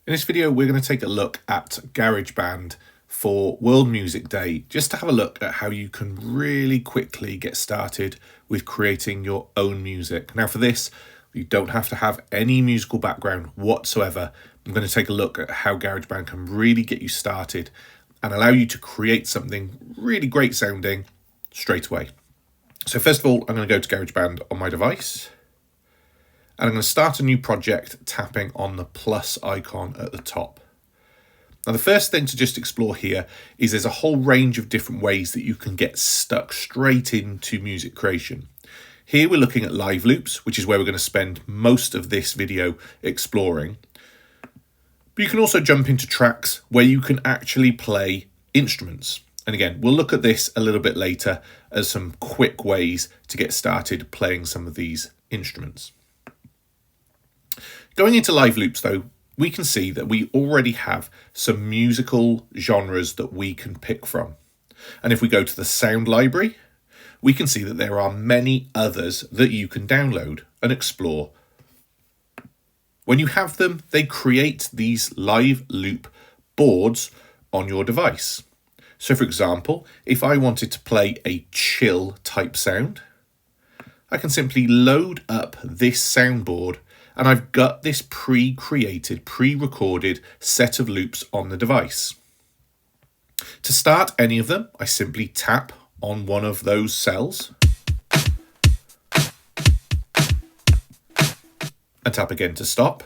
In this video, we're going to take a look at GarageBand for World Music Day, just to have a look at how you can really quickly get started with creating your own music. Now for this, you don't have to have any musical background whatsoever. I'm going to take a look at how GarageBand can really get you started and allow you to create something really great sounding straight away. So first of all, I'm going to go to GarageBand on my device. And I'm going to start a new project tapping on the plus icon at the top. Now the first thing to just explore here is there's a whole range of different ways that you can get stuck straight into music creation. Here we're looking at live loops, which is where we're going to spend most of this video exploring. But you can also jump into tracks where you can actually play instruments. And again, we'll look at this a little bit later as some quick ways to get started playing some of these instruments. Going into live loops though, we can see that we already have some musical genres that we can pick from. And if we go to the sound library, we can see that there are many others that you can download and explore. When you have them, they create these live loop boards on your device. So for example, if I wanted to play a chill type sound, I can simply load up this soundboard and I've got this pre-created, pre-recorded set of loops on the device. To start any of them, I simply tap on one of those cells and tap again to stop.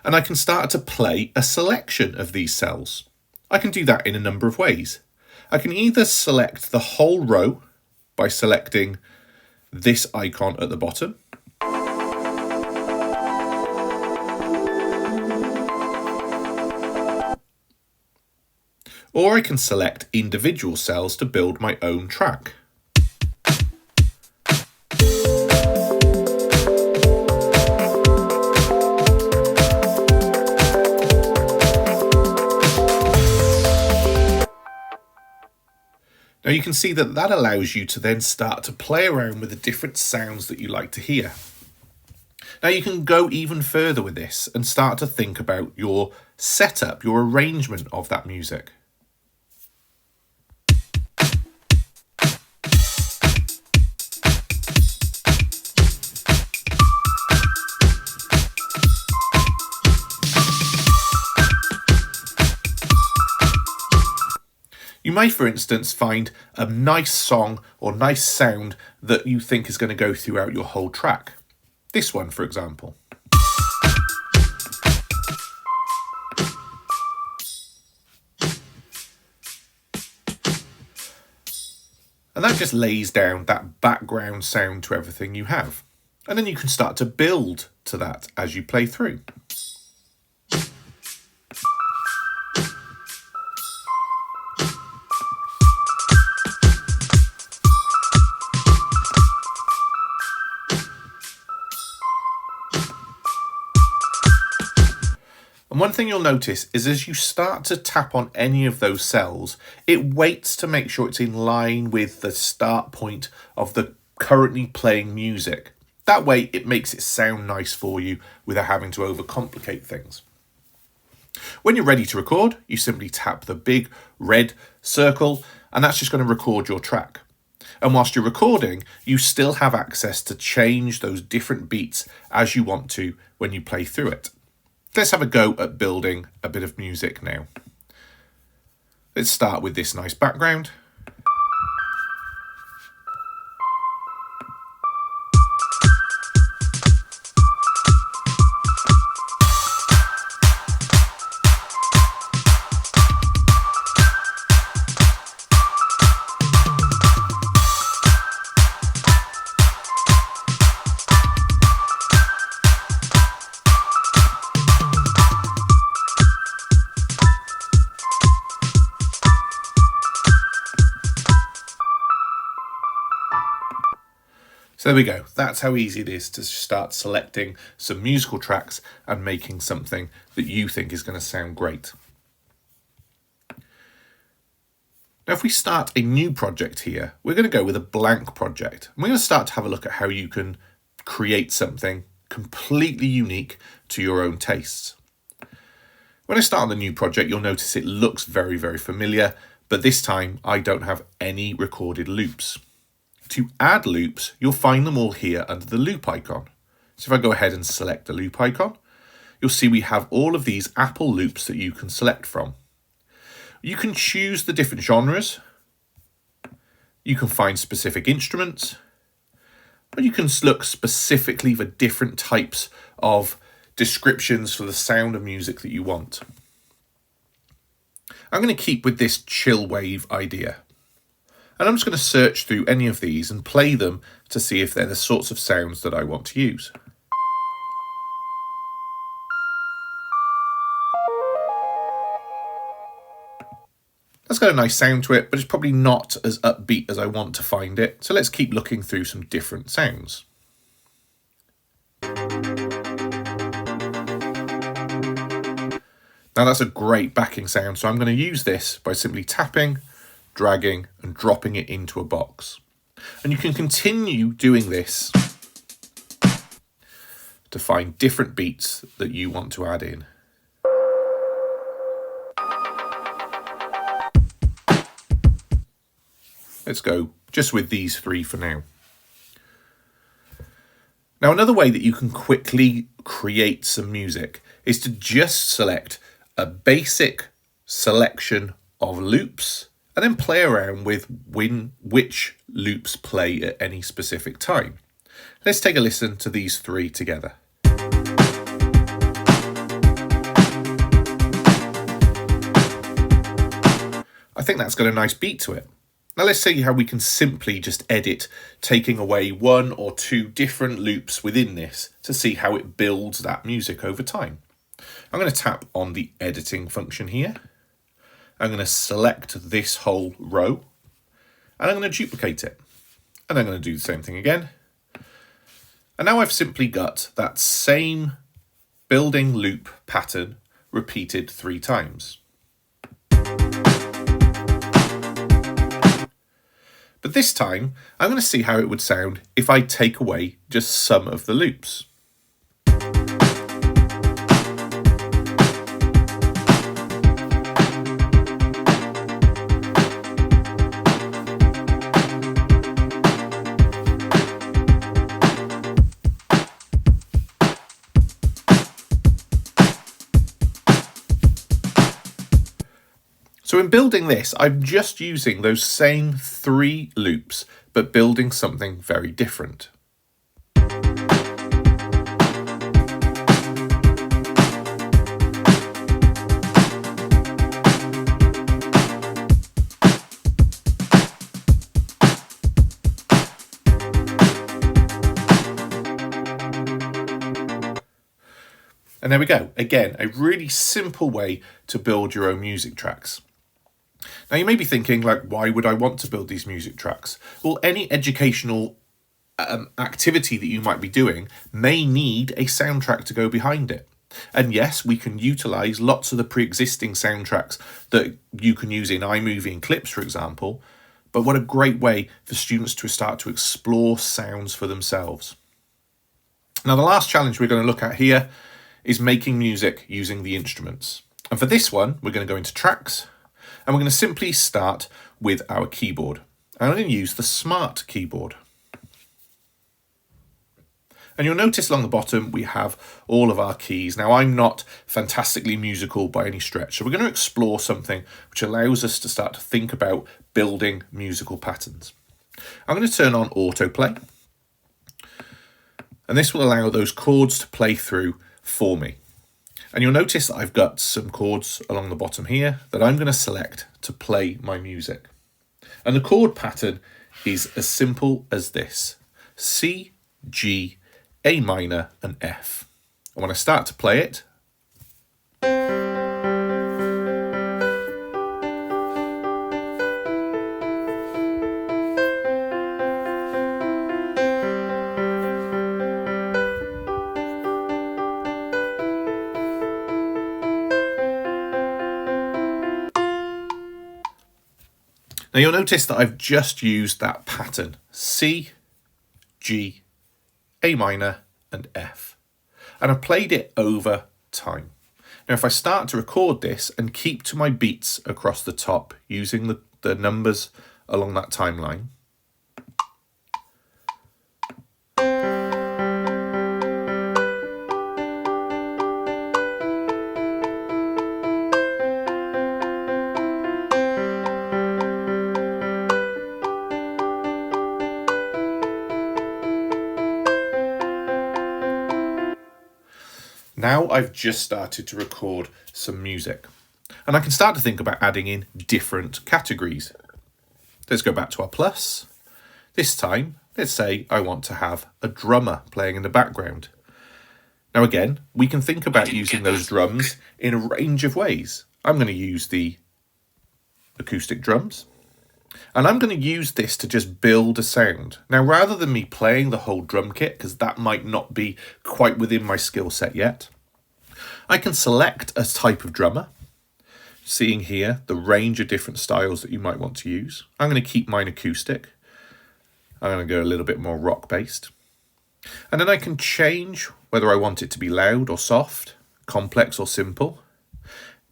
And I can start to play a selection of these cells. I can do that in a number of ways. I can either select the whole row by selecting this icon at the bottom, or I can select individual cells to build my own track. Now you can see that that allows you to then start to play around with the different sounds that you like to hear. Now you can go even further with this and start to think about your setup, your arrangement of that music. You may, for instance, find a nice song or nice sound that you think is going to go throughout your whole track. This one, for example. And that just lays down that background sound to everything you have. And then you can start to build to that as you play through. And one thing you'll notice is as you start to tap on any of those cells, it waits to make sure it's in line with the start point of the currently playing music. That way it makes it sound nice for you without having to overcomplicate things. When you're ready to record, you simply tap the big red circle and that's just going to record your track. And whilst you're recording, you still have access to change those different beats as you want to when you play through it. Let's have a go at building a bit of music now. Let's start with this nice background. So there we go. That's how easy it is to start selecting some musical tracks and making something that you think is going to sound great. Now, if we start a new project here, we're going to go with a blank project. And we're going to start to have a look at how you can create something completely unique to your own tastes. When I start on the new project, you'll notice it looks very, very familiar, but this time I don't have any recorded loops. To add loops, you'll find them all here under the loop icon. So if I go ahead and select the loop icon, you'll see we have all of these Apple loops that you can select from. You can choose the different genres, you can find specific instruments, or you can look specifically for different types of descriptions for the sound of music that you want. I'm going to keep with this chill wave idea. And I'm just going to search through any of these and play them to see if they're the sorts of sounds that I want to use. That's got a nice sound to it, but it's probably not as upbeat as I want to find it. So let's keep looking through some different sounds. Now that's a great backing sound, so I'm going to use this by simply tapping, dragging and dropping it into a box. And you can continue doing this to find different beats that you want to add in. Let's go just with these three for now. Now, another way that you can quickly create some music is to just select a basic selection of loops and then play around with which loops play at any specific time. Let's take a listen to these three together. I think that's got a nice beat to it. Now let's see how we can simply just edit, taking away one or two different loops within this to see how it builds that music over time. I'm going to tap on the editing function here. I'm going to select this whole row and I'm going to duplicate it. And I'm going to do the same thing again. And now I've simply got that same building loop pattern repeated 3 times. But this time, I'm going to see how it would sound if I take away just some of the loops. So in building this, I'm just using those same 3 loops, but building something very different. And there we go. Again, a really simple way to build your own music tracks. Now you may be thinking, like, why would I want to build these music tracks? Well, any educational activity that you might be doing may need a soundtrack to go behind it. And yes, we can utilize lots of the pre-existing soundtracks that you can use in iMovie and Clips, for example. But what a great way for students to start to explore sounds for themselves. Now, the last challenge we're going to look at here is making music using the instruments. And for this one, we're going to go into Tracks. And we're going to simply start with our keyboard. I'm going to use the Smart keyboard. And you'll notice along the bottom we have all of our keys. Now, I'm not fantastically musical by any stretch, so we're going to explore something which allows us to start to think about building musical patterns. I'm going to turn on autoplay. And this will allow those chords to play through for me. And you'll notice that I've got some chords along the bottom here that I'm going to select to play my music. And the chord pattern is as simple as this: C, G, A minor and F. And when I start to play it, now you'll notice that I've just used that pattern: C, G, A minor and F. And I've played it over time. Now, if I start to record this and keep to my beats across the top using the numbers along that timeline, now I've just started to record some music, and I can start to think about adding in different categories. Let's go back to our plus. This time, let's say I want to have a drummer playing in the background. Now again, we can think about using those drums in a range of ways. I'm going to use the acoustic drums, and I'm going to use this to just build a sound. Now, rather than me playing the whole drum kit, because that might not be quite within my skill set yet, I can select a type of drummer, seeing here the range of different styles that you might want to use. I'm going to keep mine acoustic. I'm going to go a little bit more rock based. And then I can change whether I want it to be loud or soft, complex or simple.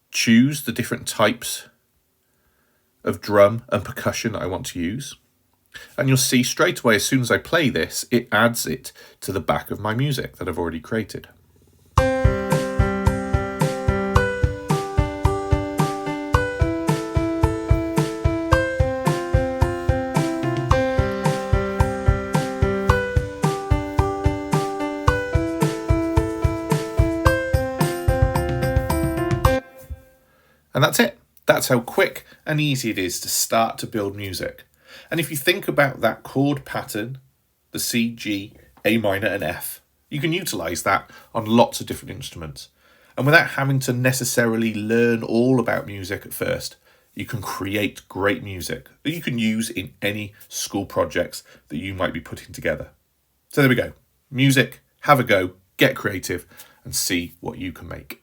Choose the different types of drum and percussion that I want to use. And you'll see straight away, as soon as I play this, it adds it to the back of my music that I've already created. And that's it. That's how quick and easy it is to start to build music. And if you think about that chord pattern, the C, G, A minor and F, you can utilize that on lots of different instruments. And without having to necessarily learn all about music at first, you can create great music that you can use in any school projects that you might be putting together. So there we go. Music, have a go, get creative and see what you can make.